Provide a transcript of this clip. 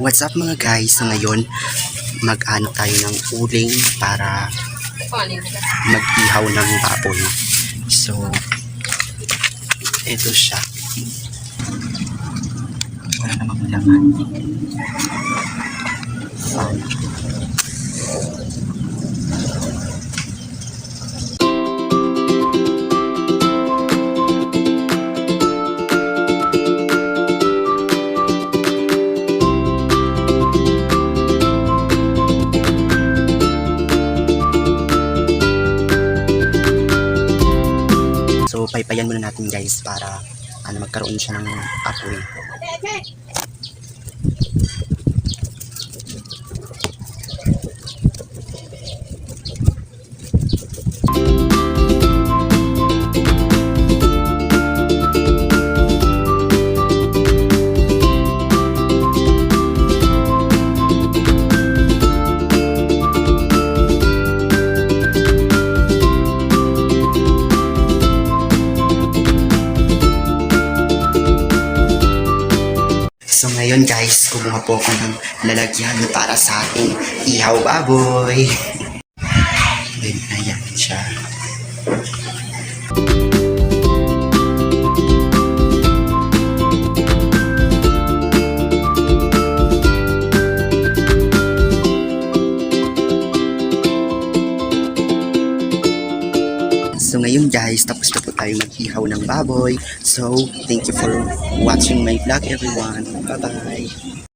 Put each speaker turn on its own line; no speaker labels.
What's up mga guys? So ngayon, mag-ano tayo ng uling para mag-ihaw ng baboy. So, ito siya. Wala namang laman. So, paypayan muna natin guys para magkaroon siya ng apoy. So ngayon guys, kumuha po ako ng lalagyan para sa ating ihaw baboy. Then, ayan siya. So ngayon guys, tapos na po tayo mag-ihaw ng baboy. So, thank you for watching my vlog everyone. Bye-bye!